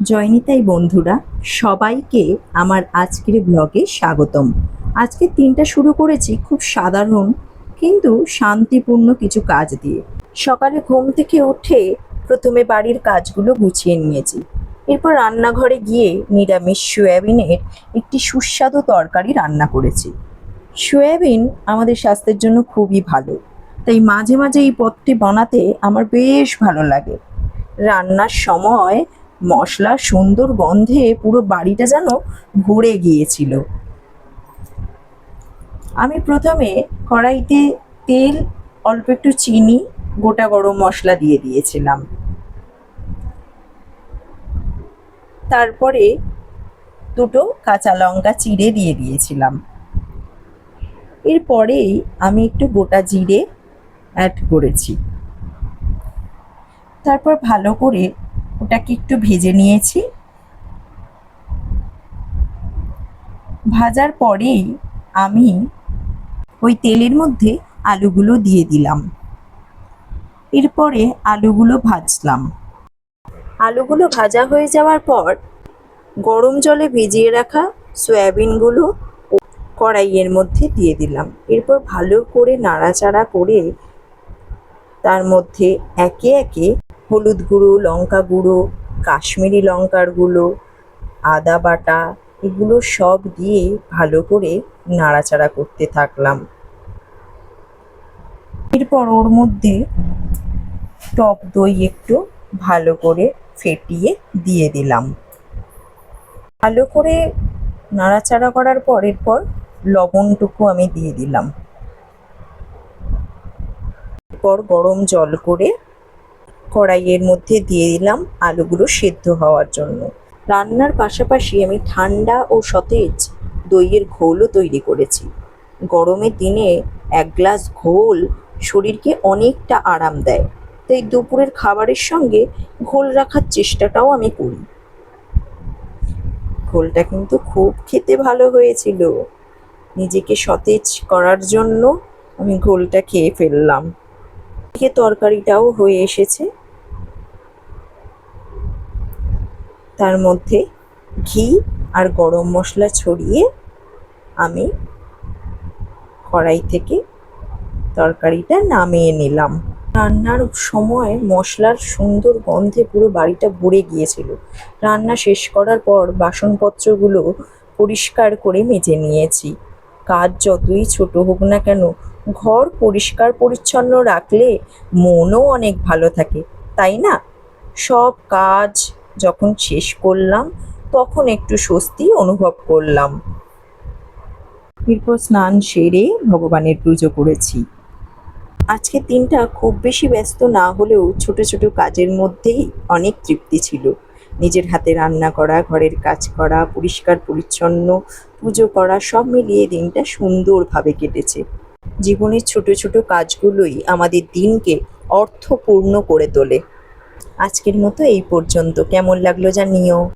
জয়নিতাই বন্ধুরা, সবাইকে আমার আজকের ব্লগে স্বাগতম। আজকের দিনটা শুরু করেছি খুব সাধারণ কিন্তু শান্তিপূর্ণ কিছু কাজ দিয়ে। সকালে ঘুম থেকে উঠে প্রথমে বাড়ির কাজগুলো গুছিয়ে নিয়েছি। এরপর রান্নাঘরে গিয়ে নিরামিষ সয়াবিনের একটি সুস্বাদু তরকারি রান্না করেছি। সয়াবিন আমাদের স্বাস্থ্যের জন্য খুবই ভালো, তাই মাঝে মাঝে এই পদটি বানাতে আমার বেশ ভালো লাগে। রান্নার সময় মশলার সুন্দর গন্ধে পুরো বাড়িটা যেন ভরে গিয়েছিল। আমি প্রথমে কড়াইতে তেল, অল্প একটু চিনি, গোটা গরম মশলা দিয়ে দিয়েছিলাম। তারপরে দুটো কাঁচা লঙ্কা চিড়ে দিয়ে দিয়েছিলাম। এরপরেই আমি একটু গোটা জিরে অ্যাড করেছি। তারপর ভালো করে ওটাকে একটু ভেজে নিয়েছি। ভাজার পরেই আমি ওই তেলের মধ্যে আলুগুলো দিয়ে দিলাম। এরপরে আলুগুলো ভাজলাম। আলুগুলো ভাজা হয়ে যাওয়ার পর গরম জলে ভিজিয়ে রাখা সয়াবিনগুলো কড়াইয়ের মধ্যে দিয়ে দিলাম। এরপর ভালো করে নাড়াচাড়া করে তার মধ্যে একে একে হলুদ গুঁড়ো, লঙ্কা গুঁড়ো, কাশ্মীরি লঙ্কার গুঁড়ো, আদা বাটা, এগুলো সব দিয়ে ভালো করে নাড়াচাড়া করতে থাকলাম। এরপর ওর মধ্যে টক দই একটু ভালো করে ফেটিয়ে দিয়ে দিলাম। ভালো করে নাড়াচাড়া করার পর এরপর লবণটুকু আমি দিয়ে দিলাম। এরপর গরম জল করে কড়াইয়ের মধ্যে দিয়ে দিলাম আলুগুলো সেদ্ধ হওয়ার জন্য। রান্নার পাশাপাশি আমি ঠান্ডা ও সতেজ দইয়ের ঘোলও তৈরি করেছি। গরমের দিনে এক গ্লাস ঘোল শরীরকে অনেকটা আরাম দেয়, তাই দুপুরের খাবারের সঙ্গে ঘোল রাখার চেষ্টাটাও আমি করি। ঘোলটা কিন্তু খুব খেতে ভালো হয়েছিল। নিজেকে সতেজ করার জন্য আমি ঘোলটা খেয়ে ফেললাম। এদিকে তরকারিটাও হয়ে এসেছে। তার মধ্যে ঘি আর গরম মশলা ছড়িয়ে আমি কড়াই থেকে তরকারিটা নামিয়ে নিলাম। রান্নার সময় মশলার সুন্দর গন্ধে পুরো বাড়িটা ভরে গিয়েছিল। রান্না শেষ করার পর বাসনপত্রগুলো পরিষ্কার করে মেজে নিয়েছি। কাজ যতই ছোট হোক না কেন, ঘর পরিষ্কার পরিচ্ছন্ন রাখলে মনও অনেক ভালো থাকে, তাই না? সব কাজ যখন শেষ করলাম তখন একটু স্বস্তি অনুভব করলাম। এরপর স্নান সেরে ভগবানের পুজো করেছি। আজকের দিনটা খুব বেশি ব্যস্ত না হলেও ছোট ছোট কাজের মধ্যেই অনেক তৃপ্তি ছিল। নিজের হাতে রান্না করা, ঘরের কাজ করা, পরিষ্কার পরিচ্ছন্ন পুজো করা, সব মিলিয়ে দিনটা সুন্দরভাবে কেটেছে। জীবনের ছোট ছোট কাজগুলোই আমাদের দিনকে অর্থপূর্ণ করে তোলে। আজকের মতো এই পর্যন্ত। কেমন লাগলো জানিও।